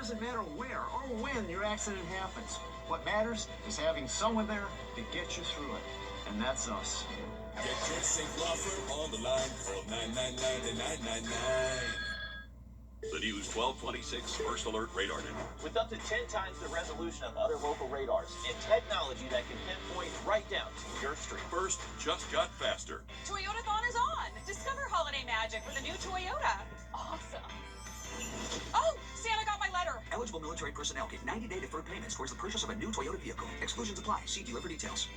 doesn't matter where or when your accident happens. What matters is having someone there to get you through it. And that's us. Get your safe offer on the line. Call 999-999. The News 1226 First Alert Radar Net. With up to 10 times the resolution of other local radars and technology that can pinpoint right down to your street. First just got faster. Toyotathon is on. Discover holiday magic with a new Toyota. Awesome. Oh, Santa got my letter. Eligible military personnel get 90-day deferred payments towards the purchase of a new Toyota vehicle. Exclusions apply. See dealer for details.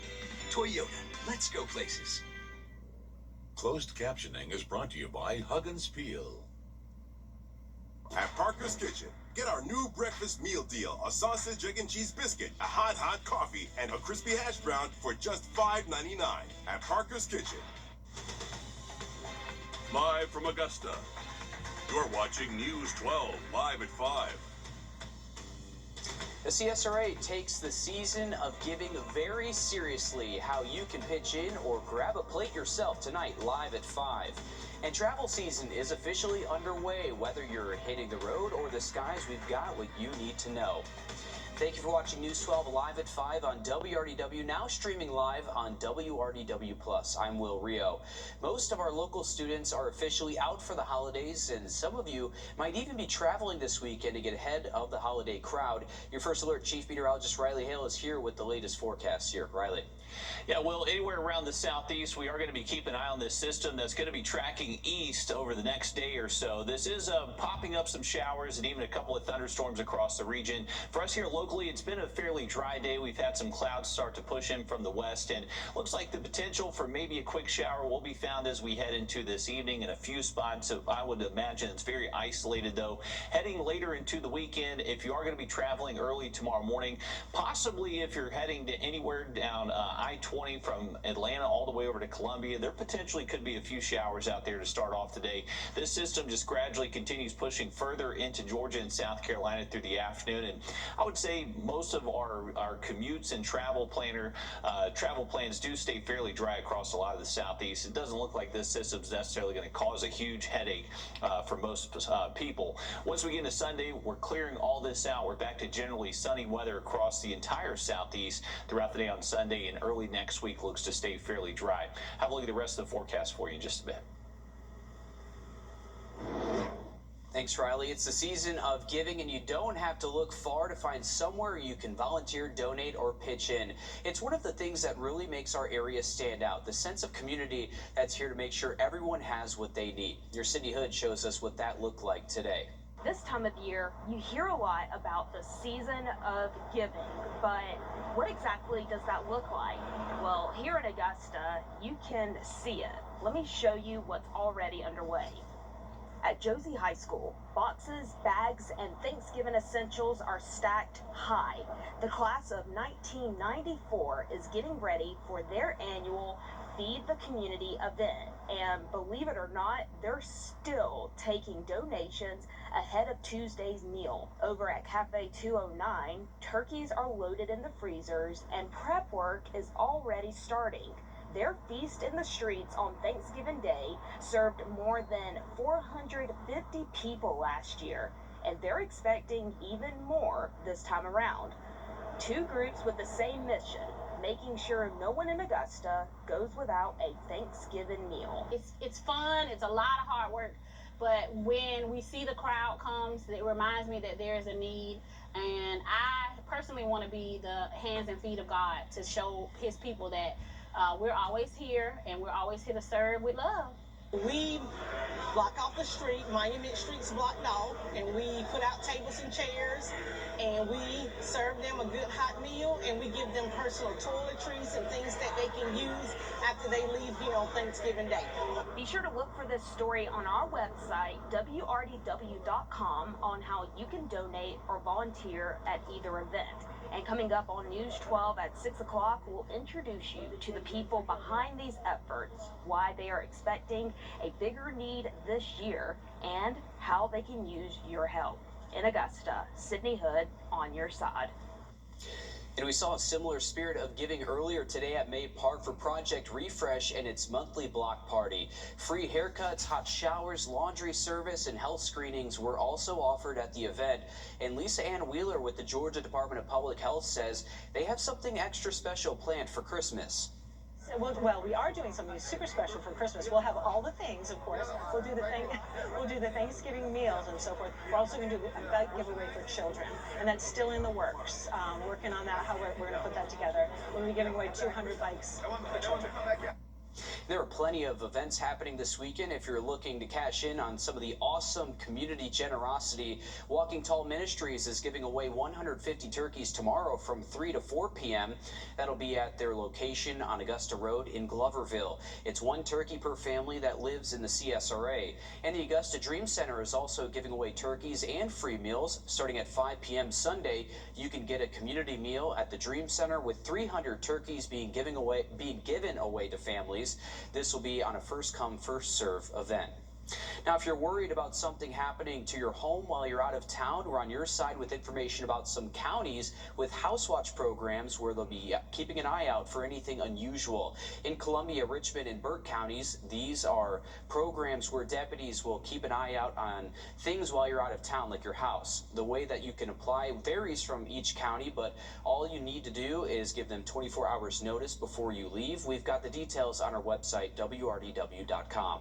Toyota. Let's go places. Closed captioning is brought to you by Hug and Peel. At Parker's Kitchen, get our new breakfast meal deal: a sausage, egg, and cheese biscuit, a hot coffee, and a crispy hash brown for just $5.99. At Parker's Kitchen. Live from Augusta, you're watching News 12 live at 5. The CSRA takes the season of giving very seriously. How you can pitch in or grab a plate yourself tonight, live at 5. And travel season is officially underway. Whether you're hitting the road or the skies, we've got what you need to know. Thank you for watching News 12 live at 5 on WRDW, now streaming live on WRDW+. I'm Will Rio. Most of our local students are officially out for the holidays, and some of you might even be traveling this weekend to get ahead of the holiday crowd. Your First Alert Chief Meteorologist Riley Hale is here with the latest forecast here. Riley. Yeah, well, anywhere around the southeast, we are going to be keeping an eye on this system that's going to be tracking east over the next day or so. This is popping up some showers and even a couple of thunderstorms across the region. For us here locally, it's been a fairly dry day. We've had some clouds start to push in from the west, and looks like the potential for maybe a quick shower will be found as we head into this evening in a few spots. So I would imagine it's very isolated, though. Heading later into the weekend, if you are going to be traveling early tomorrow morning, possibly if you're heading to anywhere down I-20 from Atlanta all the way over to Columbia, there potentially could be a few showers out there to start off today. This system just gradually continues pushing further into Georgia and South Carolina through the afternoon, and I would say most of our commutes and travel plans do stay fairly dry across a lot of the southeast. It doesn't look like this system's necessarily going to cause a huge headache for most people. Once we get into Sunday, we're clearing all this out. We're back to generally sunny weather across the entire southeast throughout the day on Sunday, and early next week looks to stay fairly dry. Have a look at the rest of the forecast for you in just a bit. Thanks, Riley. It's the season of giving, and you don't have to look far to find somewhere you can volunteer, donate, or pitch in. It's one of the things that really makes our area stand out, the sense of community that's here to make sure everyone has what they need. Your Cindy Hood shows us what that looked like today. This time of year, you hear a lot about the season of giving, but what exactly does that look like? Well, here in Augusta, you can see it. Let me show you what's already underway. At Josie High School, boxes, bags, and Thanksgiving essentials are stacked high. The class of 1994 is getting ready for their annual Feed the Community event. And believe it or not, they're still taking donations ahead of Tuesday's meal. Over at Cafe 209, turkeys are loaded in the freezers and prep work is already starting. Their feast in the streets on Thanksgiving Day served more than 450 people last year, and they're expecting even more this time around. Two groups with the same mission, making sure no one in Augusta goes without a Thanksgiving meal. It's fun, it's a lot of hard work, but when we see the crowd comes, it reminds me that there is a need, and I personally want to be the hands and feet of God to show his people that we're always here, and we're always here to serve with love. We block off the street, Monument Street's blocked off, and we put out tables and chairs, and we serve them a good hot meal, and we give them personal toiletries and things that they can use after they leave here on Thanksgiving Day. Be sure to look for this story on our website, WRDW.com, on how you can donate or volunteer at either event. And coming up on News 12 at 6 o'clock, we'll introduce you to the people behind these efforts, why they are expecting a bigger need this year, and how they can use your help. In Augusta, Sydney Hood on your side. And we saw a similar spirit of giving earlier today at May Park for Project Refresh and its monthly block party. Free haircuts, hot showers, laundry service, and health screenings were also offered at the event. And Lisa Ann Wheeler with the Georgia Department of Public Health says they have something extra special planned for Christmas. Well, we are doing something super special for Christmas. We'll have all the things, of course. We'll do the Thanksgiving meals and so forth. We're also going to do a bike giveaway for children, and that's still in the works. Working on that, how we're going to put that together. We'll be giving away 200 bikes for children. There are plenty of events happening this weekend. If you're looking to cash in on some of the awesome community generosity, Walking Tall Ministries is giving away 150 turkeys tomorrow from 3 to 4 p.m. That'll be at their location on Augusta Road in Gloverville. It's one turkey per family that lives in the CSRA. And the Augusta Dream Center is also giving away turkeys and free meals. Starting at 5 p.m. Sunday, you can get a community meal at the Dream Center with 300 turkeys being given away to families. This will be on a first-come, first-serve event. Now, if you're worried about something happening to your home while you're out of town, we're on your side with information about some counties with house watch programs where they'll be keeping an eye out for anything unusual. In Columbia, Richmond, and Burke counties, these are programs where deputies will keep an eye out on things while you're out of town, like your house. The way that you can apply varies from each county, but all you need to do is give them 24 hours notice before you leave. We've got the details on our website, wrdw.com.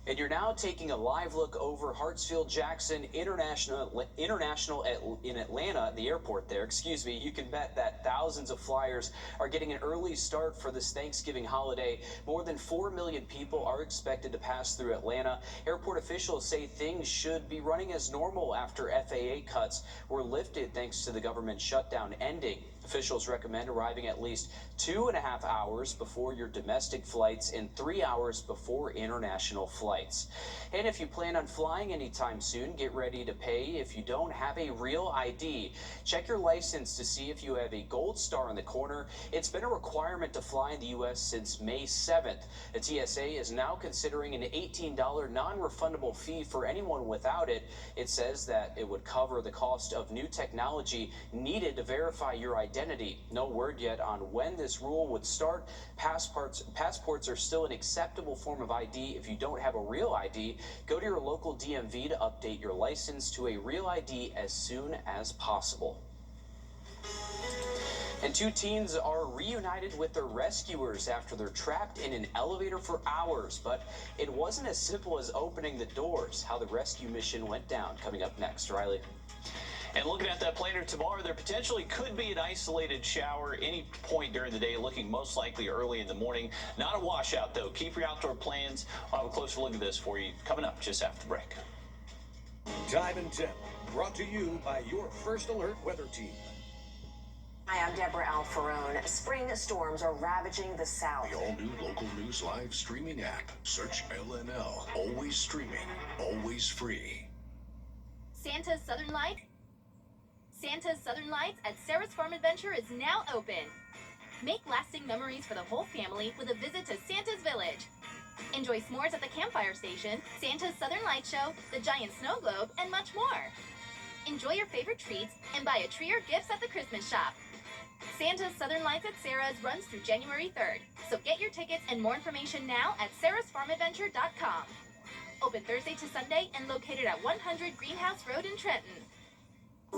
And you're now taking a live look over Hartsfield-Jackson International in Atlanta, the airport there, excuse me. You can bet that thousands of flyers are getting an early start for this Thanksgiving holiday. More than 4 million people are expected to pass through Atlanta. Airport officials say things should be running as normal after FAA cuts were lifted thanks to the government shutdown ending. Officials recommend arriving at least 2.5 hours before your domestic flights and 3 hours before international flights. And if you plan on flying anytime soon, get ready to pay if you don't have a real ID. Check your license to see if you have a gold star in the corner. It's been a requirement to fly in the U.S. since May 7th. The TSA is now considering an $18 non-refundable fee for anyone without it. It says that it would cover the cost of new technology needed to verify your identity. No word yet on when this rule would start. Passports are still an acceptable form of ID if you don't have a real ID. Go to your local DMV to update your license to a real ID as soon as possible. And 2 teens are reunited with their rescuers after they're trapped in an elevator for hours. But it wasn't as simple as opening the doors. How the rescue mission went down. Coming up next, Riley. And looking at that planner tomorrow, there potentially could be an isolated shower any point during the day, looking most likely early in the morning. Not a washout, though. Keep your outdoor plans. I'll have a closer look at this for you coming up just after the break. Time and Temp, brought to you by your First Alert Weather Team. Hi, I'm Deborah Alfarone. Spring storms are ravaging the South. The all-new local news live streaming app. Search LNL. Always streaming, always free. Santa's Southern Lights at Sarah's Farm Adventure is now open. Make lasting memories for the whole family with a visit to Santa's Village. Enjoy s'mores at the campfire station, Santa's Southern Lights Show, the giant snow globe, and much more. Enjoy your favorite treats and buy a tree or gifts at the Christmas shop. Santa's Southern Lights at Sarah's runs through January 3rd, so get your tickets and more information now at sarahsfarmadventure.com. Open Thursday to Sunday and located at 100 Greenhouse Road in Trenton.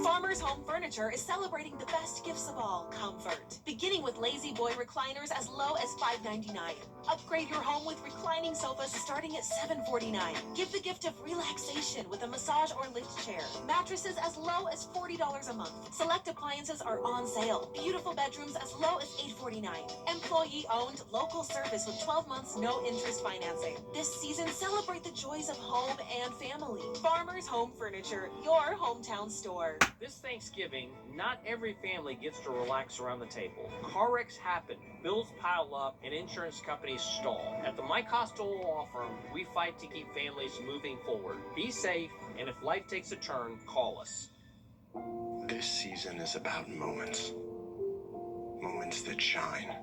Farmers Home Furniture is celebrating the best gifts of all, comfort. Beginning with Lazy Boy recliners as low as $5.99. Upgrade your home with reclining sofas starting at $7.49. Give the gift of relaxation with a massage or lift chair. Mattresses as low as $40 a month. Select appliances are on sale. Beautiful bedrooms as low as $8.49. Employee-owned, local service with 12 months no interest financing. This season, celebrate the joys of home and family. Farmers Home Furniture, your hometown store. This Thanksgiving, not every family gets to relax around the table. Car wrecks happen, bills pile up, and insurance companies stall. At the Mike Costello Law Firm, we fight to keep families moving forward. Be safe, and if life takes a turn, call us. This season is about moments. Moments that shine.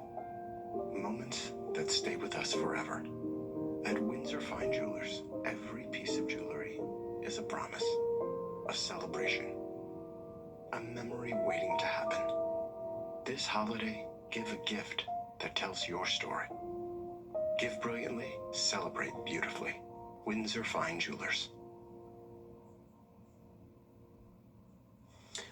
Moments that stay with us forever. At Windsor Fine Jewelers, every piece of jewelry is a promise, a celebration. a memory waiting to happen. This holiday, give a gift that tells your story. Give brilliantly, celebrate beautifully. Windsor Fine Jewelers.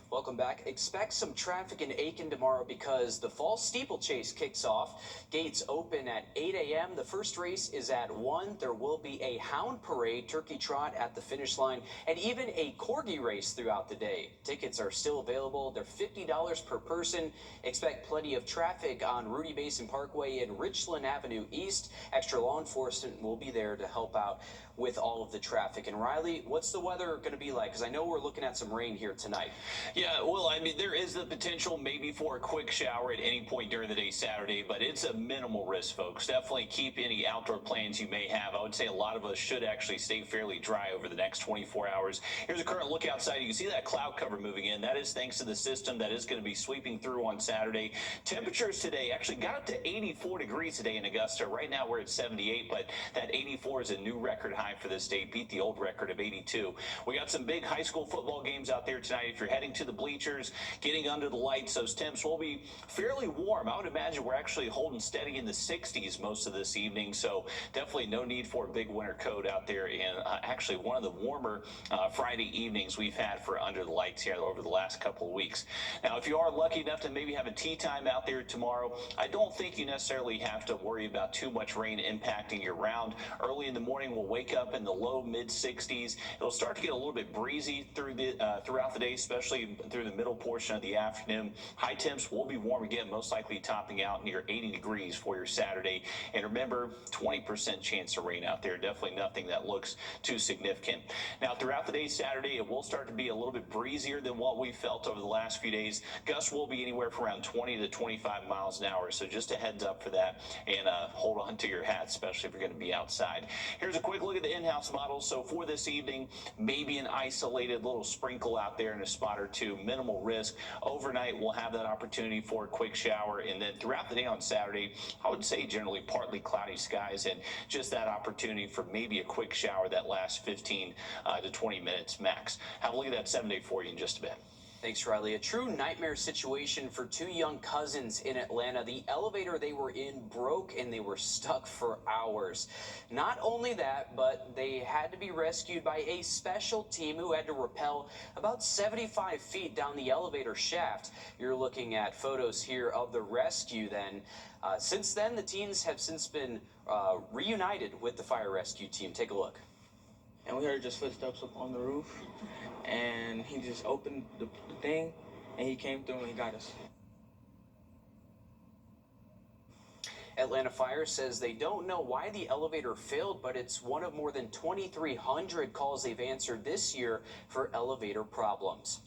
Welcome back. Expect some traffic in Aiken tomorrow because the fall steeplechase kicks off. Gates open at 8 a.m. The first race is at 1. There will be a hound parade, turkey trot at the finish line, and even a corgi race throughout the day. Tickets are still available. They're $50 per person. Expect plenty of traffic on Rudy Basin Parkway and Richland Avenue East. Extra law enforcement will be there to help out with all of the traffic. And Riley, what's the weather going to be like? Because I know we're looking at some rain here tonight. Yeah, well, I mean, there is the potential maybe for a quick shower at any point during the day Saturday, but it's a minimal risk, folks. Definitely keep any outdoor plans you may have. I would say a lot of us should actually stay fairly dry over the next 24 hours. Here's a current look outside. You can see that cloud cover moving in. That is thanks to the system that is going to be sweeping through on Saturday. Temperatures today actually got up to 84 degrees today in Augusta. Right now we're at 78, but that 84 is a new record high for this state, beat the old record of 82. We got some big high school football games out there tonight. If you're heading to the bleachers, getting under the lights, those temps will be fairly warm. I would imagine we're actually holding steady in the 60s most of this evening, so definitely no need for a big winter coat out there. And actually one of the warmer Friday evenings we've had for under the lights here over the last couple of weeks. Now, if you are lucky enough to maybe have a tea time out there tomorrow, I don't think you necessarily have to worry about too much rain impacting your round. Early in the morning, we'll wake up in the low mid 60s. It'll start to get a little bit breezy throughout the day, especially through the middle portion of the afternoon. High temps will be warm again, most likely topping out near 80 degrees for your Saturday. And remember, 20% chance of rain out there. Definitely nothing that looks too significant. Now, throughout the day Saturday, it will start to be a little bit breezier than what we felt over the last few days. Gusts will be anywhere from around 20 to 25 miles an hour. So just a heads up for that, and hold on to your hat, especially if you're going to be outside. Here's a quick look at the in-house models. So for this evening, maybe an isolated little sprinkle out there in a spot or two, minimal risk. Overnight, we'll have that opportunity for a quick shower, and then throughout the day on Saturday, I would say generally partly cloudy skies and just that opportunity for maybe a quick shower that lasts 15 to 20 minutes max. Have a look at that 7-day for you in just a bit. Thanks, Riley. A true nightmare situation for two young cousins in Atlanta. The elevator they were in broke and they were stuck for hours. Not only that, but they had to be rescued by a special team who had to rappel about 75 feet down the elevator shaft. You're looking at photos here of the rescue then. Since then, the teens have since been reunited with the fire rescue team. Take a look. And we heard just footsteps up on the roof, and he just opened the thing, and he came through and he got us. Atlanta Fire says they don't know why the elevator failed, but it's one of more than 2,300 calls they've answered this year for elevator problems.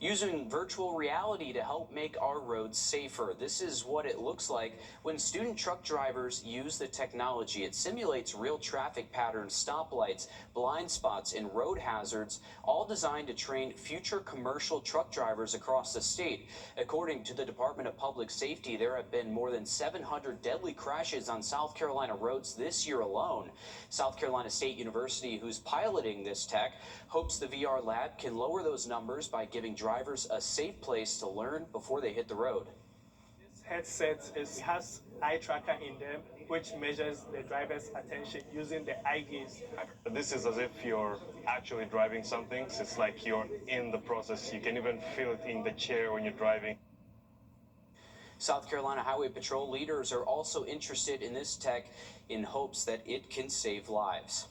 Using virtual reality to help make our roads safer. This is what it looks like when student truck drivers use the technology. It simulates real traffic patterns, stoplights, blind spots, and road hazards, all designed to train future commercial truck drivers across the state. According to the Department of Public Safety, there have been more than 700 deadly crashes on South Carolina roads this year alone. South Carolina State University, who's piloting this tech, hopes the VR lab can lower those numbers by giving drivers a safe place to learn before they hit the road. This headset has eye tracker in them, which measures the driver's attention using the eye gaze. This is as if you're actually driving something. So it's like you're in the process. You can even feel it in the chair when you're driving. South Carolina Highway Patrol leaders are also interested in this tech in hopes that it can save lives.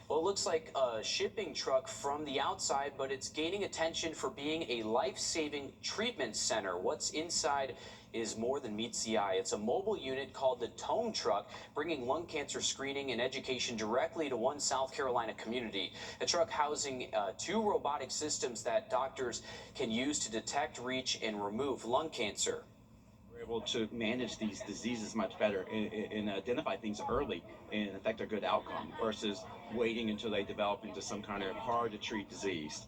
Well, it looks like a shipping truck from the outside, but it's gaining attention for being a life-saving treatment center. What's inside is more than meets the eye. It's a mobile unit called the Tome Truck, bringing lung cancer screening and education directly to one South Carolina community. A truck housing 2 robotic systems that doctors can use to detect, reach, and remove lung cancer. We're able to manage these diseases much better and identify things early and affect a good outcome versus waiting until they develop into some kind of hard-to-treat disease.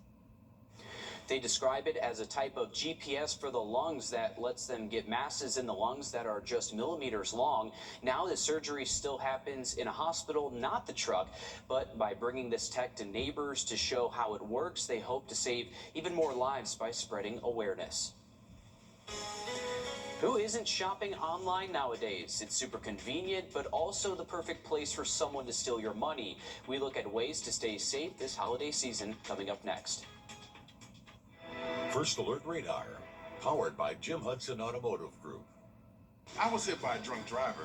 They describe it as a type of GPS for the lungs that lets them get masses in the lungs that are just millimeters long. Now the surgery still happens in a hospital, not the truck, but by bringing this tech to neighbors to show how it works, they hope to save even more lives by spreading awareness. Who isn't shopping online nowadays? It's super convenient, but also the perfect place for someone to steal your money. We look at ways to stay safe this holiday season, coming up next. First Alert Radar, powered by Jim Hudson Automotive Group. I was hit by a drunk driver.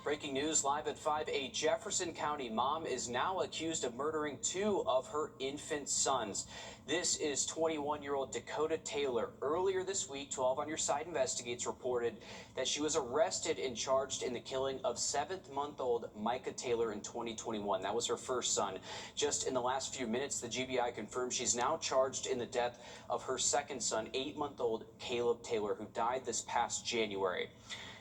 Breaking news live at 5. A Jefferson County mom is now accused of murdering 2 of her infant sons. This is 21-year-old Dakota Taylor. Earlier this week, 12 on Your Side Investigates reported that she was arrested and charged in the killing of 7-month-old Micah Taylor in 2021. That was her first son. Just in the last few minutes, the GBI confirmed she's now charged in the death of her second son, 8-month-old Caleb Taylor, who died this past January.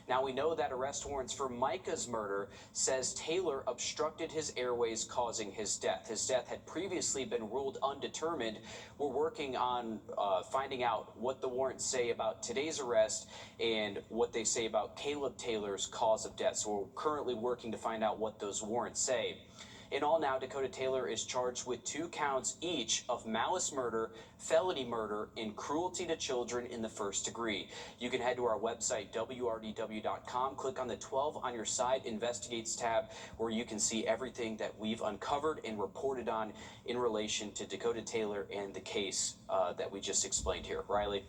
Now, we know that arrest warrants for Micah's murder says Taylor obstructed his airways, causing his death. His death had previously been ruled undetermined. We're working on finding out what the warrants say about today's arrest and what they say about Caleb Taylor's cause of death. So we're currently working to find out what those warrants say. In all now, Dakota Taylor is charged with 2 counts each of malice murder, felony murder, and cruelty to children in the first degree. You can head to our website, wrdw.com, click on the 12 on Your Side Investigates tab, where you can see everything that we've uncovered and reported on in relation to Dakota Taylor and the case that we just explained here. Riley?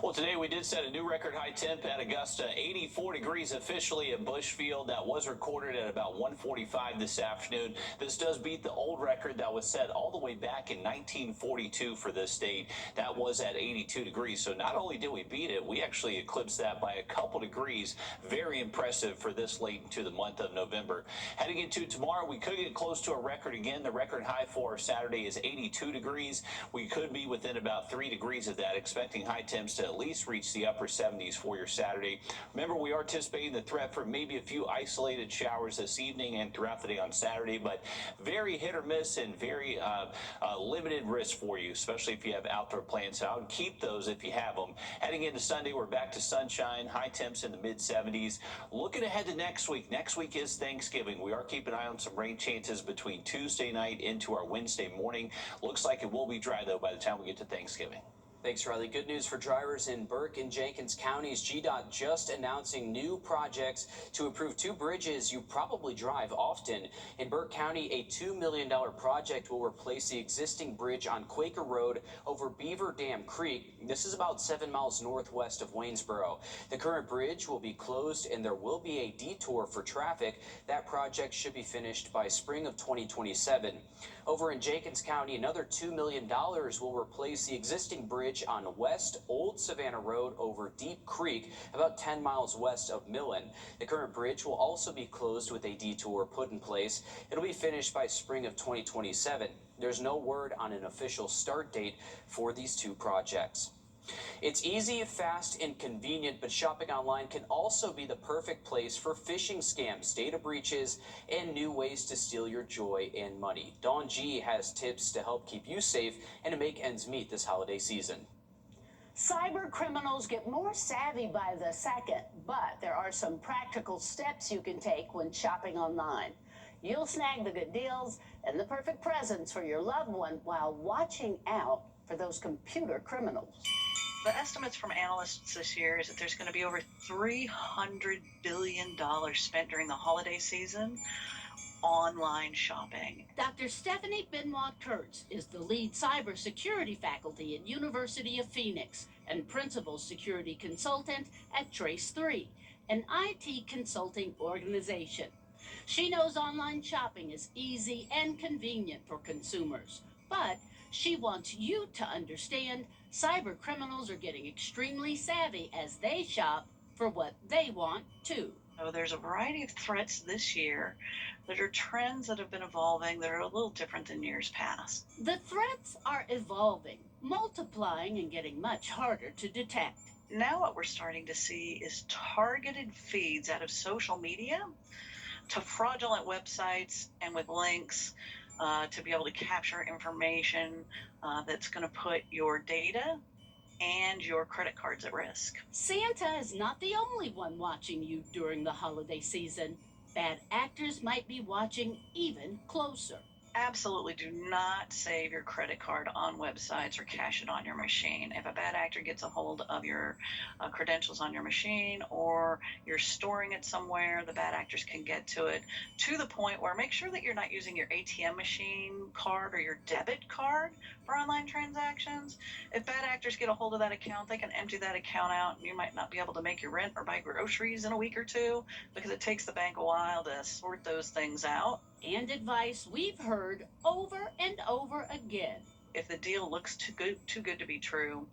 Well, today we did set a new record high temp at Augusta, 84 degrees officially at Bushfield. That was recorded at about 1:45 this afternoon. This does beat the old record that was set all the way back in 1942 for this state. That was at 82 degrees. So not only did we beat it, we actually eclipsed that by a couple degrees. Very impressive for this late into the month of November. Heading into tomorrow, we could get close to a record again. The record high for Saturday is 82 degrees. We could be within about 3 degrees of that, expecting high temps to at least reach the upper 70s for your Saturday. Remember, we are anticipating the threat for maybe a few isolated showers this evening and throughout the day on Saturday, but very hit or miss and very limited risk for you, especially if you have outdoor plans. So I would keep those if you have them. Heading into Sunday, we're back to sunshine, high temps in the mid-70s. Looking ahead to next week. Next week is Thanksgiving. We are keeping an eye on some rain chances between Tuesday night into our Wednesday morning. Looks like it will be dry, though, by the time we get to Thanksgiving. Thanks, Riley. Good news for drivers in Burke and Jenkins counties. GDOT just announcing new projects to improve 2 bridges you probably drive often. In Burke County, a $2 million project will replace the existing bridge on Quaker Road over Beaver Dam Creek. This is about 7 miles northwest of Waynesboro. The current bridge will be closed and there will be a detour for traffic. That project should be finished by spring of 2027. Over in Jenkins County, another $2 million will replace the existing bridge on West Old Savannah Road over Deep Creek, about 10 miles west of Millen. The current bridge will also be closed with a detour put in place. It'll be finished by spring of 2027. There's no word on an official start date for these 2 projects. It's easy, fast, and convenient, but shopping online can also be the perfect place for phishing scams, data breaches, and new ways to steal your joy and money. Dawn G has tips to help keep you safe and to make ends meet this holiday season. Cyber criminals get more savvy by the second, but there are some practical steps you can take when shopping online. You'll snag the good deals and the perfect presents for your loved one while watching out for those computer criminals. The estimates from analysts this year is that there's going to be over $300 billion spent during the holiday season online shopping. Dr. Stephanie Benoit-Kurtz is the lead cybersecurity faculty at University of Phoenix and principal security consultant at Trace3, an IT consulting organization. She knows online shopping is easy and convenient for consumers, but she wants you to understand cyber criminals are getting extremely savvy as they shop for what they want too. So there's a variety of threats this year that are trends that have been evolving that are a little different than years past. The threats are evolving, multiplying, and getting much harder to detect. Now what we're starting to see is targeted feeds out of social media to fraudulent websites and with links to be able to capture information that's going to put your data and your credit cards at risk. Santa is not the only one watching you during the holiday season. Bad actors might be watching even closer. Absolutely do not save your credit card on websites or cash it on your machine. If a bad actor gets a hold of your credentials on your machine, or you're storing it somewhere, the bad actors can get to it, to the point where make sure that you're not using your ATM machine card or your debit card for online transactions. If bad actors get a hold of that account, they can empty that account out, and you might not be able to make your rent or buy groceries in a week or two, because it takes the bank a while to sort those things out. And advice we've heard over and over again. If the deal looks too good to be true,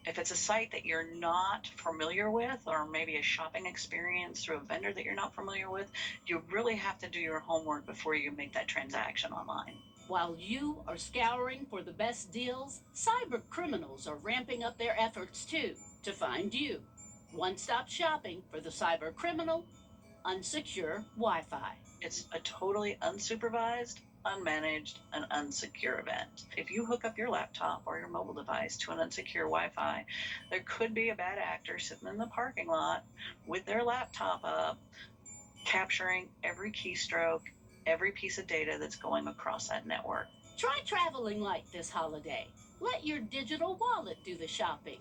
if it's a site that you're not familiar with, or maybe a shopping experience through a vendor that you're not familiar with, you really have to do your homework before you make that transaction online. While you are scouring for the best deals, cyber criminals are ramping up their efforts too to find you. One-stop shopping for the cyber criminal, unsecure Wi-Fi. It's a totally unsupervised, unmanaged, and unsecure event. If you hook up your laptop or your mobile device to an unsecure Wi-Fi, there could be a bad actor sitting in the parking lot with their laptop up, capturing every keystroke, every piece of data that's going across that network. Try traveling like this holiday. Let your digital wallet do the shopping.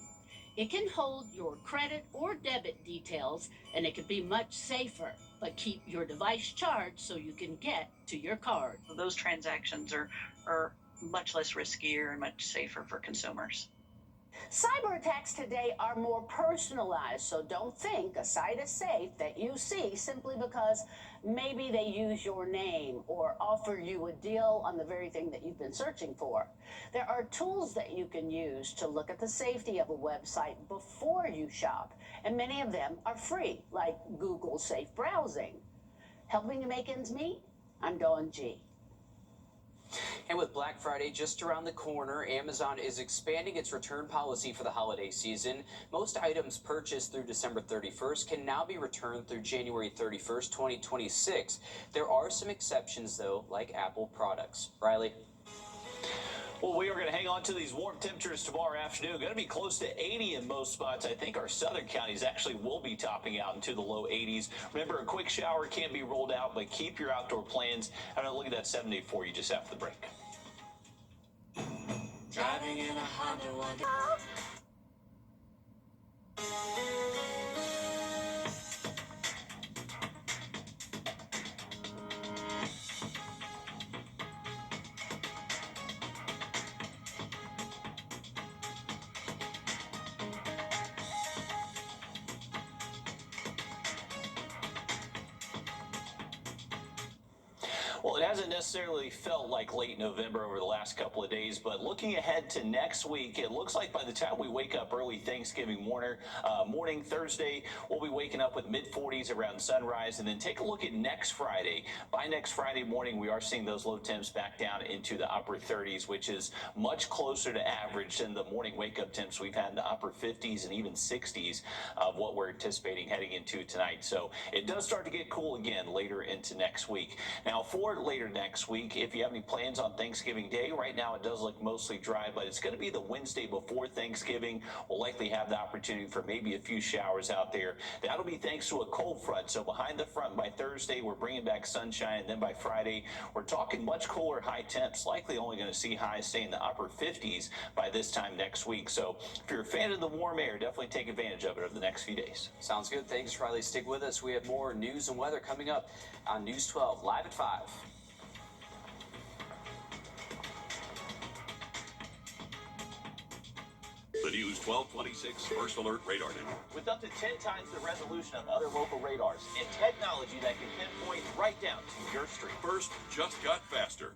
It can hold your credit or debit details, and it can be much safer. But keep your device charged so you can get to your card. Those transactions are much less riskier and much safer for consumers. Cyber attacks today are more personalized, so don't think a site is safe that you see simply because maybe they use your name or offer you a deal on the very thing that you've been searching for. There are tools that you can use to look at the safety of a website before you shop, and many of them are free, like Google Safe Browsing. Helping you make ends meet? I'm Dawn G. And with Black Friday just around the corner, Amazon is expanding its return policy for the holiday season. Most items purchased through December 31st can now be returned through January 31st, 2026. There are some exceptions, though, like Apple products. Riley? Well, we are going to hang on to these warm temperatures tomorrow afternoon. Going to be close to 80 in most spots. I think our southern counties actually will be topping out into the low 80s. Remember, a quick shower can be rolled out, but keep your outdoor plans. I'm going to look at that 7-day for you just after the break. Driving in a Honda one. Well, it hasn't necessarily felt like late November over the last couple of days, but looking ahead to next week, it looks like by the time we wake up early Thanksgiving morning Thursday, we'll be waking up with mid-40s around sunrise. And then take a look at next Friday. By next Friday morning, we are seeing those low temps back down into the upper 30s, which is much closer to average than the morning wake-up temps we've had in the upper 50s and even 60s of what we're anticipating heading into tonight. So it does start to get cool again later into next week. Now, for later next week, if you have any plans on Thanksgiving Day, right now it does look mostly dry, but it's going to be the Wednesday before Thanksgiving. We'll likely have the opportunity for maybe a few showers out there. That'll be thanks to a cold front. So behind the front by Thursday, we're bringing back sunshine, and then by Friday, we're talking much cooler high temps, likely only going to see highs stay in the upper 50s by this time next week. So if you're a fan of the warm air, definitely take advantage of it over the next few days. Sounds good. Thanks, Riley. Stick with us. We have more news and weather coming up on News 12, live at 5. The News 1226 First Alert Radar Network. With up to 10 times the resolution of other local radars and technology that can pinpoint right down to your street. First just got faster.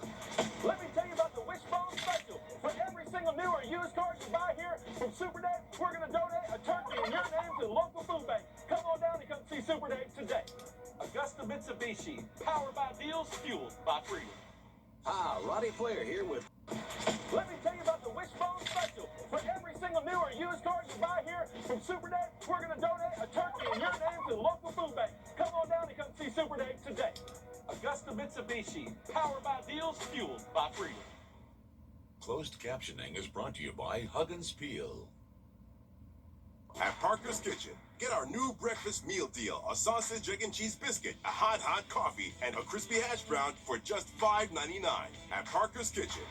Let me tell you about the Wishbone Special. For every single new or used car you buy here from Super Dave, we're going to donate a turkey in your name to the local food bank. Come on down and come see Super Dave today. Augusta Mitsubishi, powered by deals, fueled by freedom. Hi, Roddy Flair here with... Let me tell you about the Wishbone Special. For every single new or used car you buy here from Super Dave, we're going to donate a turkey in your name to the local food bank. Come on down and come see Super Dave today. Augusta Mitsubishi, powered by deals, fueled by freedom. Closed captioning is brought to you by Huggins Peel. At Parker's Kitchen, get our new breakfast meal deal, a sausage, egg, and cheese biscuit, a hot coffee, and a crispy hash brown for just $5.99 at Parker's Kitchen.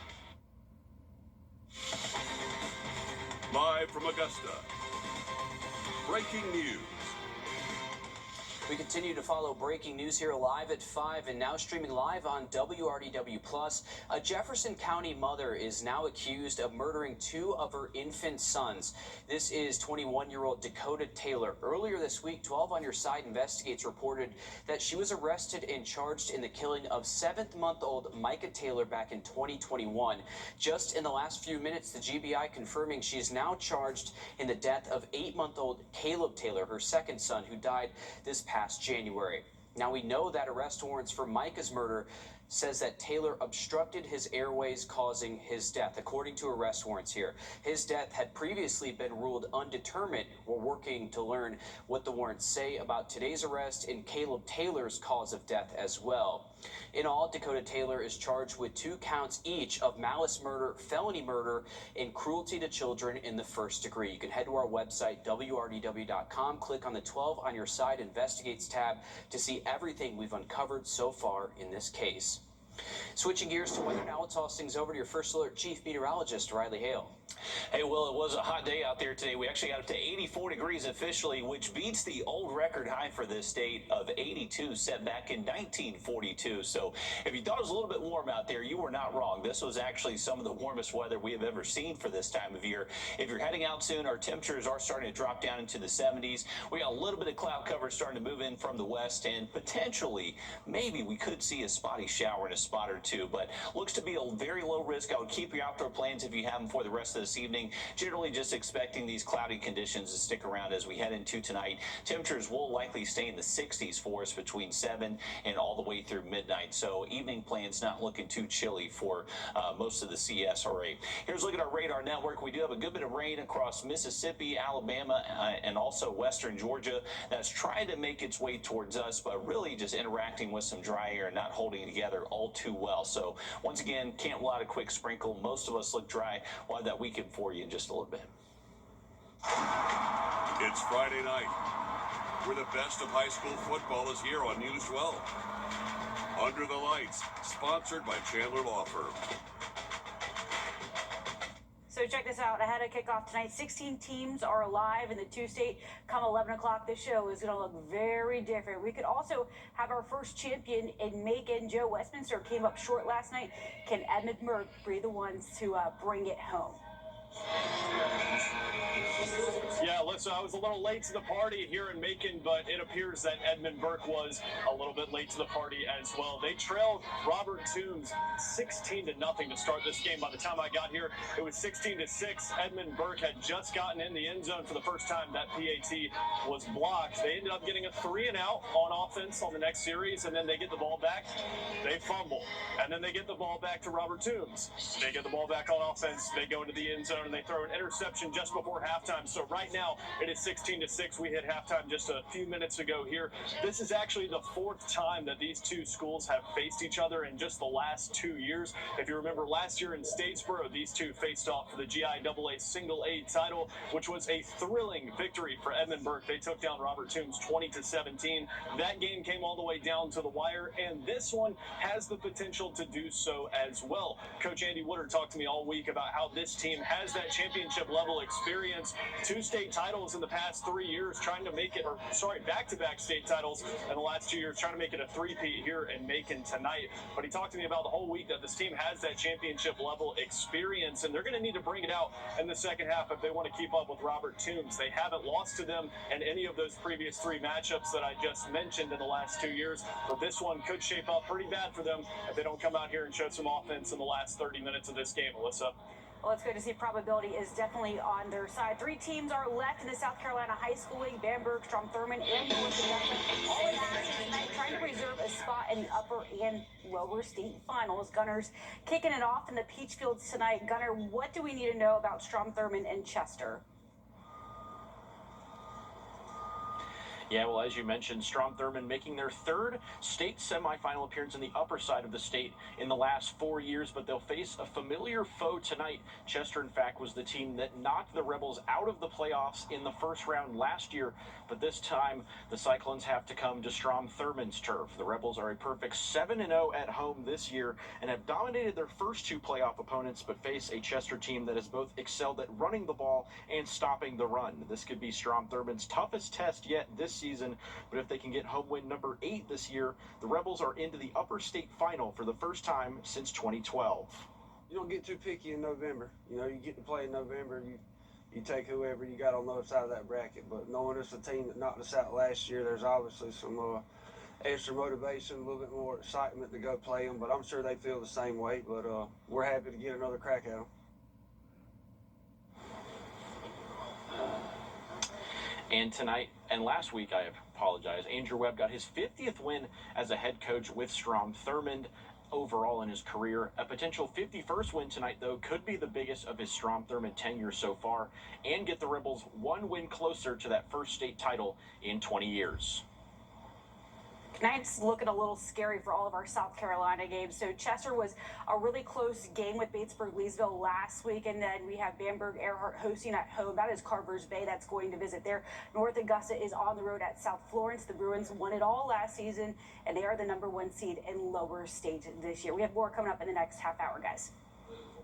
Live from Augusta. Breaking news. We continue to follow breaking news here live at 5 and now streaming live on WRDW+. A Jefferson County mother is now accused of murdering 2 of her infant sons. This is 21-year-old Dakota Taylor. Earlier this week, 12 on Your Side Investigates reported that she was arrested and charged in the killing of 7-month-old Micah Taylor back in 2021. Just in the last few minutes, the GBI confirming she is now charged in the death of 8-month-old Caleb Taylor, her second son, who died this past January. Now we know that arrest warrants for Micah's murder says that Taylor obstructed his airways, causing his death. According to arrest warrants here, his death had previously been ruled undetermined. We're working to learn what the warrants say about today's arrest and Caleb Taylor's cause of death as well. In all, Dakota Taylor is charged with 2 counts each of malice murder, felony murder, and cruelty to children in the first degree. You can head to our website, WRDW.com, click on the 12 on Your Side Investigates tab to see everything we've uncovered so far in this case. Switching gears to weather now, let's toss things over to your First Alert Chief Meteorologist, Riley Hale. Hey, Will, it was a hot day out there today. We actually got up to 84 degrees officially, which beats the old record high for this state of 82 set back in 1942. So if you thought it was a little bit warm out there, you were not wrong. This was actually some of the warmest weather we have ever seen for this time of year. If you're heading out soon, our temperatures are starting to drop down into the 70s. We got a little bit of cloud cover starting to move in from the west, and potentially, maybe we could see a spotty shower in a spot or two, but looks to be a very low risk. I would keep your outdoor plans if you have them for the rest of this evening. Generally just expecting these cloudy conditions to stick around as we head into tonight. Temperatures will likely stay in the 60s for us between 7 and all the way through midnight. So evening plans not looking too chilly for most of the CSRA. Here's a look at our radar network. We do have a good bit of rain across Mississippi, Alabama, and also western Georgia. That's trying to make its way towards us, but really just interacting with some dry air and not holding together all too well. So once again, can't rule out a quick sprinkle. Most of us look dry. We'll have that weekend for you in just a little bit. It's Friday night, where the best of high school football is here on News 12. Under the Lights, sponsored by Chandler Law Firm. So check this out. Ahead of kickoff tonight, 16 teams are alive in the 2-state. Come 11 o'clock, this show is going to look very different. We could also have our first champion in Macon. Joe Westminster came up short last night. Can Edmund Merck be the ones to bring it home? Yeah, listen, I was a little late to the party here in Macon, but it appears that Edmund Burke was a little bit late to the party as well. They trailed Robert Toombs 16-0 to start this game. By the time I got here, it was 16-6. Edmund Burke had just gotten in the end zone for the first time. That PAT was blocked. They ended up getting a 3-and-out on offense on the next series, and then they get the ball back. They fumble, and then they get the ball back to Robert Toombs. They get the ball back on offense. They go into the end zone, and they throw an interception just before halftime. So right now, it is 16-6. We hit halftime just a few minutes ago here. This is actually the 4th time that these two schools have faced each other in just the last 2 years. If you remember last year in Statesboro, these two faced off for the GIAA Single A title, which was a thrilling victory for Edmund Burke. They took down Robert Toombs 20-17. That game came all the way down to the wire, and this one has the potential to do so as well. Coach Andy Woodard talked to me all week about how this team has that championship level experience. 2 state titles in the past 3 years, trying to make it, back-to-back state titles in the last 2 years, trying to make it a three-peat here in Macon tonight. But he talked to me about the whole week that this team has that championship level experience, and they're going to need to bring it out in the second half if they want to keep up with Robert Toombs. They haven't lost to them in any of those previous 3 matchups that I just mentioned in the last 2 years, but this one could shape up pretty bad for them if they don't come out here and show some offense in the last 30 minutes of this game. Alyssa? Well, it's good to see probability is definitely on their side. 3 teams are left in the South Carolina High School League: Bamberg, Strom Thurmond, and North Augusta. All in action tonight, trying to preserve a spot in the upper and lower state finals. Gunners kicking it off in the Peach Fields tonight. Gunner, what do we need to know about Strom Thurmond and Chester? Yeah, well, as you mentioned, Strom Thurmond making their third state semifinal appearance in the upper side of the state in the last 4 years, but they'll face a familiar foe tonight. Chester, in fact, was the team that knocked the Rebels out of the playoffs in the first round last year, but this time the Cyclones have to come to Strom Thurmond's turf. The Rebels are a perfect 7-0 at home this year and have dominated their first two playoff opponents, but face a Chester team that has both excelled at running the ball and stopping the run. This could be Strom Thurmond's toughest test yet this season, but if they can get home win number 8 this year, the Rebels are into the upper state final for the first time since 2012. You don't get too picky in November. You know, you get to play in November, you take whoever you got on the other side of that bracket. But knowing it's a team that knocked us out last year, there's obviously some extra motivation, a little bit more excitement to go play them. But I'm sure they feel the same way. But we're happy to get another crack at them. And tonight, and last week, I apologize, Andrew Webb got his 50th win as a head coach with Strom Thurmond overall in his career. A potential 51st win tonight, though, could be the biggest of his Strom Thurmond tenure so far and get the Rebels one win closer to that first state title in 20 years. Tonight's looking a little scary for all of our South Carolina games. So Chester was a really close game with Batesburg-Leesville last week, and then we have Bamberg-Earhart hosting at home. That is Carver's Bay that's going to visit there. North Augusta is on the road at South Florence. The Bruins won it all last season, and they are the #1 seed in lower state this year. We have more coming up in the next half hour, guys.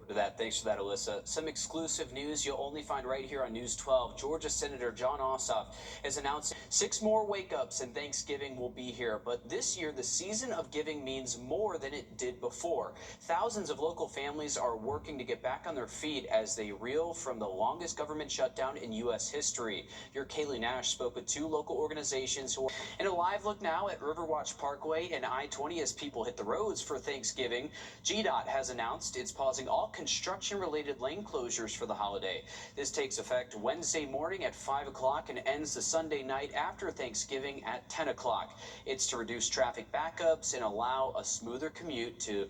To that. Thanks for that, Alyssa. Some exclusive news you'll only find right here on News 12. Georgia Senator John Ossoff has announced 6 more wake-ups and Thanksgiving will be here. But this year, the season of giving means more than it did before. Thousands of local families are working to get back on their feet as they reel from the longest government shutdown in U.S. history. Your Kaylee Nash spoke with 2 local organizations who are in a live look now at Riverwatch Parkway and I-20 as people hit the roads for Thanksgiving. GDOT has announced it's pausing all construction-related lane closures for the holiday. This takes effect Wednesday morning at 5 o'clock and ends the Sunday night after Thanksgiving at 10 o'clock. It's to reduce traffic backups and allow a smoother commute to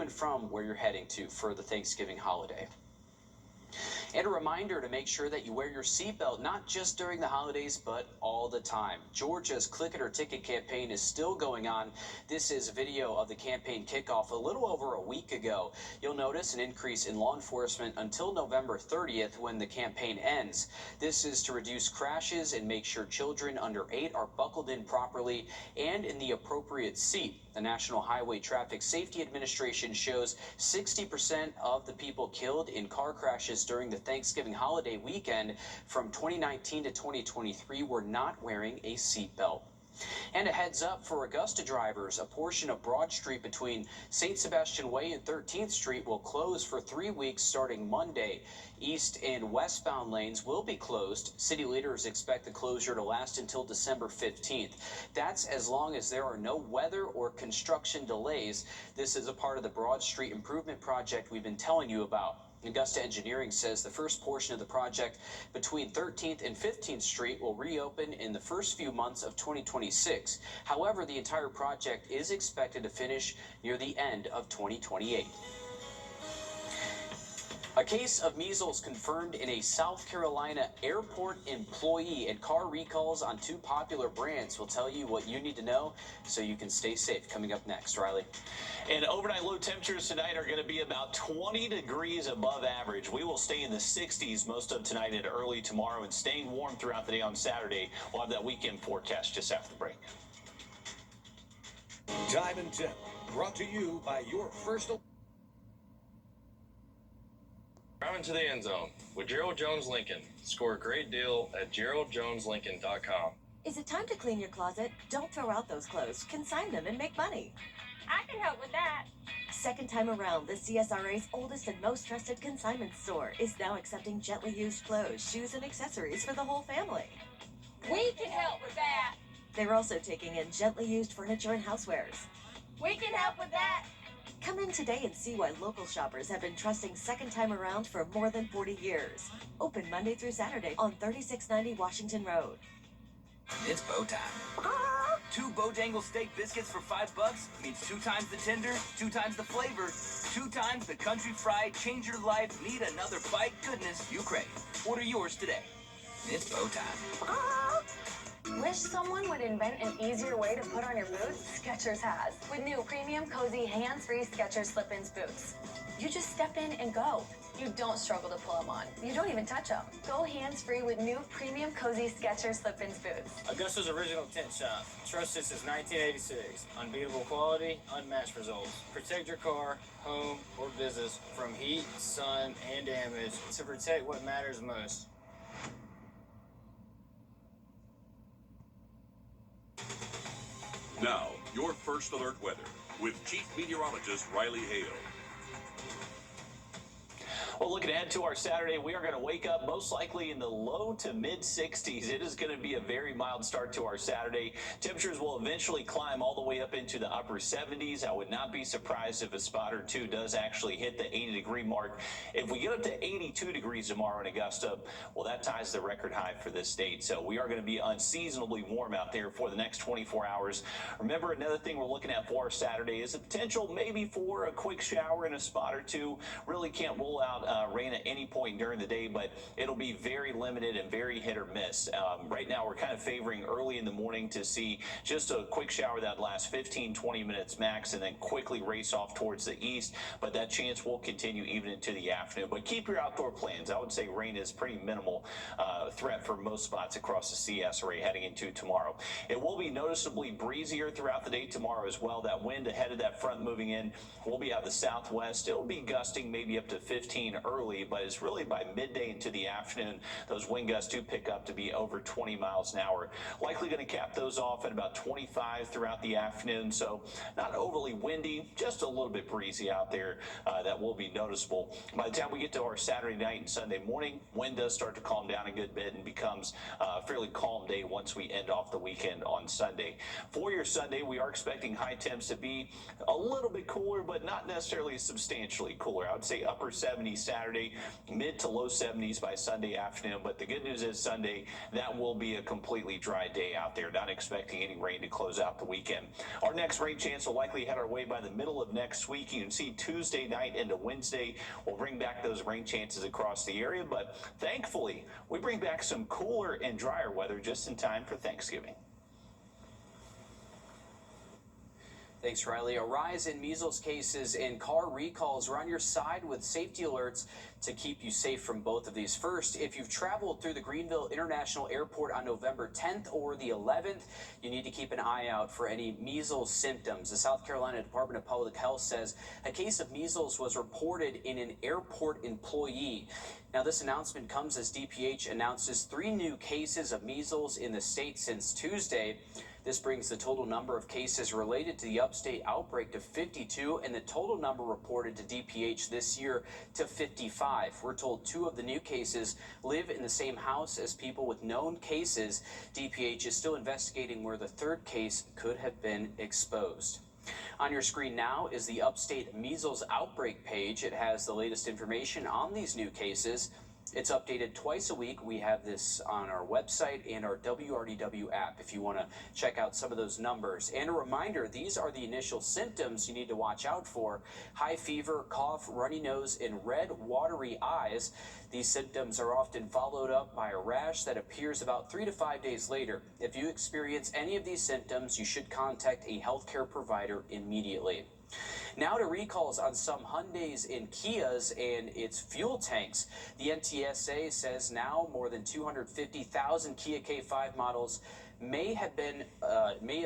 and from where you're heading to for the Thanksgiving holiday. And a reminder to make sure that you wear your seatbelt, not just during the holidays, but all the time. Georgia's Click It or Ticket campaign is still going on. This is video of the campaign kickoff a little over a week ago. You'll notice an increase in law enforcement until November 30th when the campaign ends. This is to reduce crashes and make sure children under 8 are buckled in properly and in the appropriate seat. The National Highway Traffic Safety Administration shows 60% of the people killed in car crashes during the Thanksgiving holiday weekend from 2019 to 2023 were not wearing a seatbelt. And a heads up for Augusta drivers, a portion of Broad Street between St. Sebastian Way and 13th Street will close for 3 weeks starting Monday. East and westbound lanes will be closed. City leaders expect the closure to last until December 15th. That's as long as there are no weather or construction delays. This is a part of the Broad Street Improvement Project we've been telling you about. Augusta Engineering says the first portion of the project between 13th and 15th Street will reopen in the first few months of 2026. However, the entire project is expected to finish near the end of 2028. A case of measles confirmed in a South Carolina airport employee, and car recalls on 2 popular brands will tell you what you need to know so you can stay safe. Coming up next, Riley. And overnight low temperatures tonight are going to be about 20 degrees above average. We will stay in the 60s most of tonight and early tomorrow and staying warm throughout the day on Saturday. We'll have that weekend forecast just after the break. Time and Tip, brought to you by your first... Driving to the end zone with Gerald Jones Lincoln. Score a great deal at GeraldJonesLincoln.com. Is it time to clean your closet? Don't throw out those clothes. Consign them and make money. I can help with that. Second time around, the CSRA's oldest and most trusted consignment store is now accepting gently used clothes, shoes, and accessories for the whole family. We can help with that. They're also taking in gently used furniture and housewares. We can help with that. Come in today and see why local shoppers have been trusting Second Time Around for more than 40 years. Open Monday through Saturday on 3690 Washington Road. It's bow time. 2 Bojangle steak biscuits for $5 means 2 times the tender, 2 times the flavor, 2 times the country fried, change your life, need another bite goodness you crave. Order yours today. It's bow time. Wish someone would invent an easier way to put on your boots? Skechers has. With new premium, cozy, hands-free Skechers slip-ins boots. You just step in and go. You don't struggle to pull them on. You don't even touch them. Go hands-free with new premium, cozy Skechers slip-ins boots. Augusta's original tent shop. Trusted since 1986. Unbeatable quality, unmatched results. Protect your car, home, or business from heat, sun, and damage to protect what matters most. Now, your first alert weather with Chief Meteorologist Riley Hale. Well, looking ahead to our Saturday, we are going to wake up most likely in the low to mid 60s. It is going to be a very mild start to our Saturday. Temperatures will eventually climb all the way up into the upper 70s. I would not be surprised if a spot or two does actually hit the 80-degree mark. If we get up to 82 degrees tomorrow in Augusta, well, that ties the record high for this state. So we are going to be unseasonably warm out there for the next 24 hours. Remember, another thing we're looking at for our Saturday is the potential maybe for a quick shower in a spot or two. Really can't rule out rain at any point during the day, but it'll be very limited and very hit or miss. Right now, we're kind of favoring early in the morning to see just a quick shower that lasts 15-20 minutes max and then quickly race off towards the east, but that chance will continue even into the afternoon. But keep your outdoor plans. I would say rain is pretty minimal threat for most spots across the CS array heading into tomorrow. It will be noticeably breezier throughout the day tomorrow as well. That wind ahead of that front moving in will be out of the southwest. It'll be gusting maybe up to 15 early, but it's really by midday into the afternoon those wind gusts do pick up to be over 20 miles an hour. Likely going to cap those off at about 25 throughout the afternoon, so not overly windy, just a little bit breezy out there. That will be noticeable. By the time we get to our Saturday night and Sunday morning, wind does start to calm down a good bit and becomes a fairly calm day once we end off the weekend on Sunday. For your Sunday, we are expecting high temps to be a little bit cooler, but not necessarily substantially cooler. I would say upper 70s Saturday, mid to low 70s by Sunday afternoon. But the good news is Sunday, that will be a completely dry day out there. Not expecting any rain to close out the weekend. Our next rain chance will likely head our way by the middle of next week. You can see Tuesday night into Wednesday will bring back those rain chances across the area. But thankfully, we bring back some cooler and drier weather just in time for Thanksgiving. Thanks, Riley. A rise in measles cases and car recalls. We're on your side with safety alerts to keep you safe from both of these. First, if you've traveled through the Greenville International Airport on November 10th or the 11th, you need to keep an eye out for any measles symptoms. The South Carolina Department of Public Health says a case of measles was reported in an airport employee. Now, this announcement comes as DPH announces 3 new cases of measles in the state since Tuesday. This brings the total number of cases related to the upstate outbreak to 52 and the total number reported to DPH this year to 55. We're told 2 of the new cases live in the same house as people with known cases. DPH is still investigating where the 3rd case could have been exposed. On your screen now is the upstate measles outbreak page. It has the latest information on these new cases. It's updated twice a week. We have this on our website and our Wrdw app if you want to check out some of those numbers. And a reminder, these are the initial symptoms you need to watch out for: high fever, cough, runny nose, and red, watery eyes. These symptoms are often followed up by a rash that appears about 3 to 5 days later. If you experience any of these symptoms, you should contact a healthcare provider immediately. Now to recalls on some Hyundais and Kias and its fuel tanks. The NTSA says now more than 250,000 Kia K5 models may have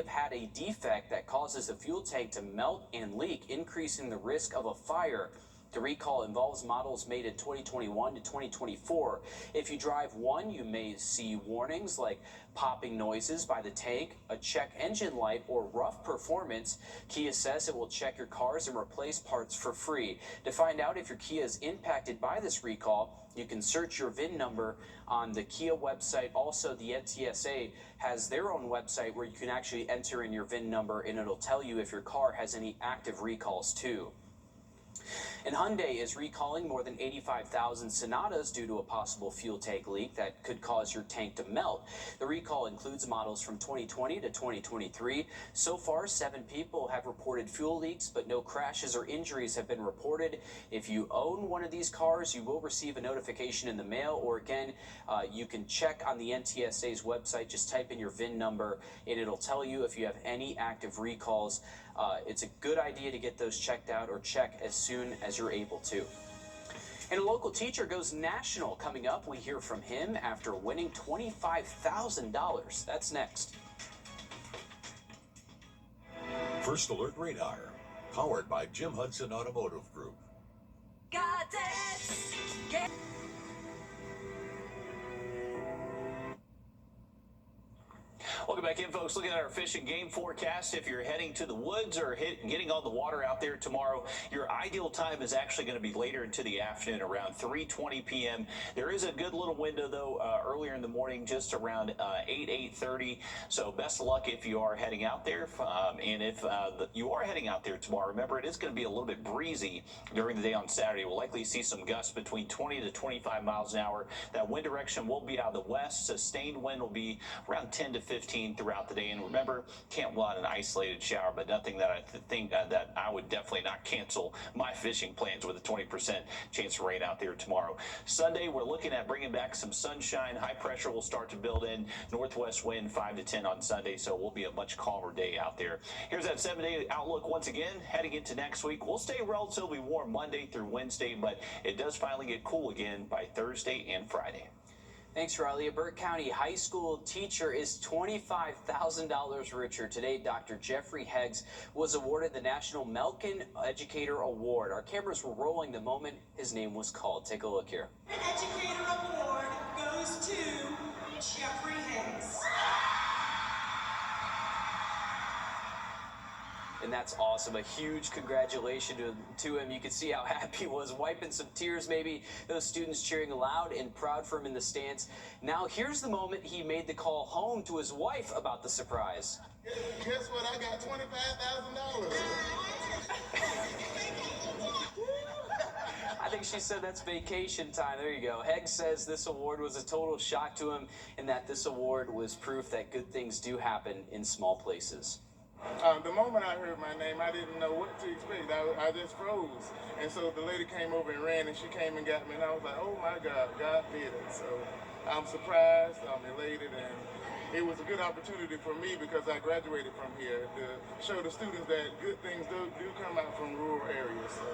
had a defect that causes the fuel tank to melt and leak, increasing the risk of a fire. The recall involves models made in 2021 to 2024. If you drive one, you may see warnings like popping noises by the tank, a check engine light, or rough performance. Kia says it will check your cars and replace parts for free. To find out if your Kia is impacted by this recall, you can search your VIN number on the Kia website. Also, the NTSA has their own website where you can actually enter in your VIN number, and it'll tell you if your car has any active recalls too. And Hyundai is recalling more than 85,000 Sonatas due to a possible fuel tank leak that could cause your tank to melt. The recall includes models from 2020 to 2023. So far, 7 people have reported fuel leaks, but no crashes or injuries have been reported. If you own one of these cars, you will receive a notification in the mail, or again, you can check on the NTSA's website. Just type in your VIN number, and it'll tell you if you have any active recalls. It's a good idea to get those checked out, or check as soon as you're able to. And a local teacher goes national. Coming up, we hear from him after winning $25,000. That's next. First Alert Radar, powered by Jim Hudson Automotive Group. Got this. Welcome back in, folks. Looking at our fish and game forecast. If you're heading to the woods or getting on the water out there tomorrow, your ideal time is actually going to be later into the afternoon, around 3:20 p.m. There is a good little window, though, earlier in the morning, just around 8:30. So best of luck if you are heading out there. And if you are heading out there tomorrow, remember, it is going to be a little bit breezy during the day on Saturday. We'll likely see some gusts between 20 to 25 miles an hour. That wind direction will be out of the west. Sustained wind will be around 10 to 15 throughout the day. And remember, can't rule out an isolated shower, but nothing that I think that I would definitely not cancel my fishing plans with a 20% chance of rain out there tomorrow. Sunday, we're looking at bringing back some sunshine. High pressure will start to build in. Northwest wind 5 to 10 on Sunday, so it will be a much calmer day out there. Here's that 7-day outlook once again. Heading into next week, we'll stay relatively warm Monday through Wednesday, but it does finally get cool again by Thursday and Friday. Thanks, Riley. A Burke County high school teacher is $25,000 richer. Today, Dr. Jeffrey Heggs was awarded the National Melkin Educator Award. Our cameras were rolling the moment his name was called. Take a look here. The Educator Award goes to Jeffrey Heggs. And that's awesome. A huge congratulations to him. You can see how happy he was, wiping some tears maybe. Those students cheering loud and proud for him in the stands. Now here's the moment he made the call home to his wife about the surprise. Guess what? I got $25,000. I think she said that's vacation time. There you go. Heggs says this award was a total shock to him, and that this award was proof that good things do happen in small places. The moment I heard my name, I didn't know what to expect. I just froze. And so the lady came over and ran, and she came and got me, and I was like, oh my God, God did it. So I'm surprised, I'm elated, and it was a good opportunity for me because I graduated from here to show the students that good things do come out from rural areas. So.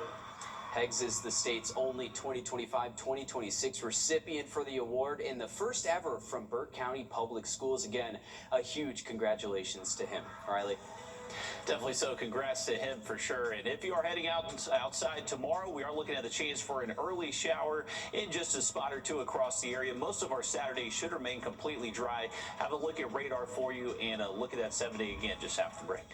Heggs is the state's only 2025-2026 recipient for the award and the first ever from Burke County Public Schools. Again, a huge congratulations to him. Riley. Definitely so. Congrats to him for sure. And if you are heading outside tomorrow, we are looking at the chance for an early shower in just a spot or two across the area. Most of our Saturdays should remain completely dry. Have a look at radar for you and look at that 7-day again just after the break.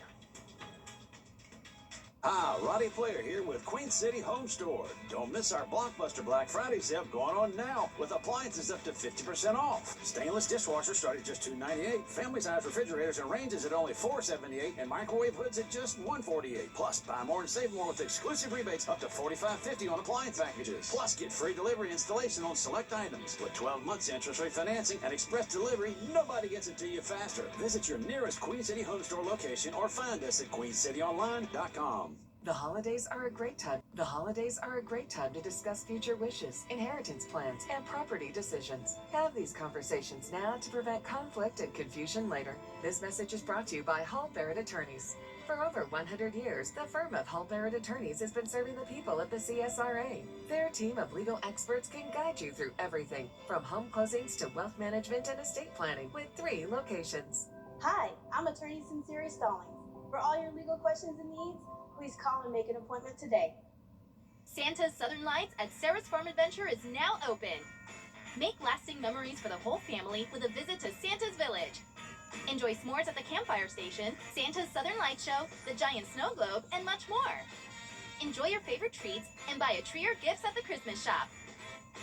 Hi, Roddy Player here with Queen City Home Store. Don't miss our Blockbuster Black Friday sale going on now with appliances up to 50% off. Stainless dishwashers start at just $2.98. Family size refrigerators and ranges at only $4.78, and microwave hoods at just $1.48. Plus, buy more and save more with exclusive rebates up to $45.50 on appliance packages. Plus, get free delivery installation on select items. With 12 months interest-free financing and express delivery, nobody gets it to you faster. Visit your nearest Queen City Home Store location or find us at queencityonline.com. The holidays are a great time. The holidays are a great time to discuss future wishes, inheritance plans, and property decisions. Have these conversations now to prevent conflict and confusion later. This message is brought to you by Hall Barrett Attorneys. For over 100 years, the firm of Hall Barrett Attorneys has been serving the people at the CSRA. Their team of legal experts can guide you through everything, from home closings to wealth management and estate planning, with 3 locations. Hi, I'm attorney Sincere Stallings. For all your legal questions and needs, please call and make an appointment today. Santa's Southern Lights at Sarah's Farm Adventure is now open. Make lasting memories for the whole family with a visit to Santa's Village. Enjoy s'mores at the campfire station, Santa's Southern Lights Show, the giant snow globe, and much more. Enjoy your favorite treats and buy a tree or gifts at the Christmas shop.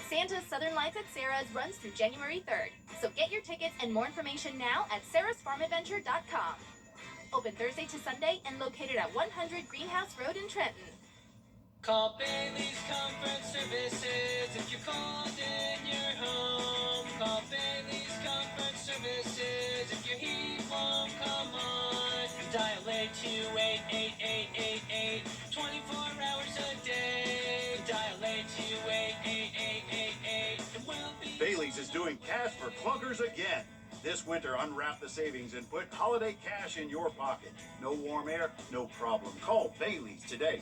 Santa's Southern Lights at Sarah's runs through January 3rd, so get your tickets and more information now at sarahsfarmadventure.com. Open Thursday to Sunday and located at 100 Greenhouse Road in Trenton. Call Bailey's Comfort Services if you're cold in your home. Call Bailey's Comfort Services if your heat won't come on. Dial 828-8888, 24 hours a day. Dial 828-8888, and we'll be... Bailey's is doing cash for clunkers again. This winter, unwrap the savings and put holiday cash in your pocket. No warm air, no problem. Call Bailey's today.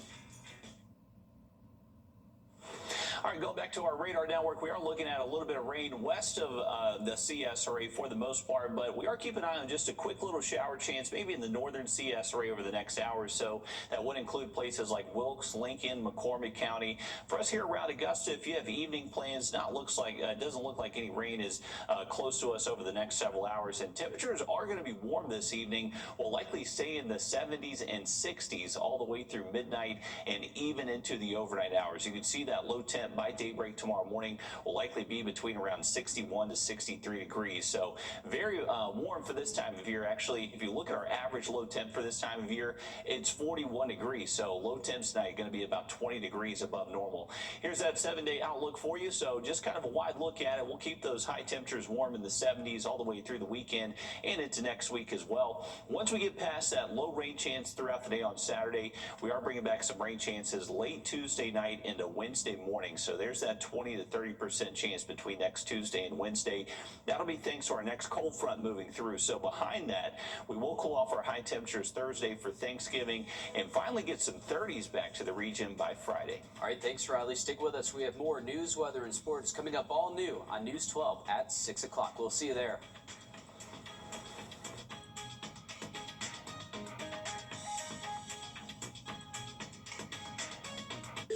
All right, going back to our radar network, we are looking at a little bit of rain west of the CSRA for the most part, but we are keeping an eye on just a quick little shower chance, maybe in the northern CSRA over the next hour or so. That would include places like Wilkes, Lincoln, McCormick County. For us here around Augusta, if you have evening plans, it doesn't look like any rain is close to us over the next several hours, and temperatures are going to be warm this evening. Will likely stay in the 70s and 60s all the way through midnight and even into the overnight hours. You can see that low temp by daybreak tomorrow morning will likely be between around 61 to 63 degrees. So very warm for this time of year. Actually, if you look at our average low temp for this time of year, it's 41 degrees. So low temps tonight going to be about 20 degrees above normal. Here's that 7-day outlook for you. So just kind of a wide look at it. We'll keep those high temperatures warm in the 70s all the way through the weekend and into next week as well. Once we get past that low rain chance throughout the day on Saturday, we are bringing back some rain chances late Tuesday night into Wednesday morning. So there's that 20 to 30% chance between next Tuesday and Wednesday. That'll be thanks to our next cold front moving through. So behind that, we will cool off our high temperatures Thursday for Thanksgiving and finally get some 30s back to the region by Friday. All right, thanks, Riley. Stick with us. We have more news, weather, and sports coming up all new on News 12 at 6 o'clock. We'll see you there.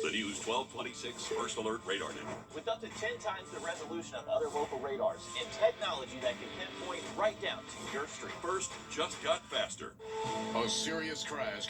The News 1226 First Alert Radar Network. With up to 10 times the resolution of other local radars and technology that can pinpoint right down to your street. First just got faster. A serious crash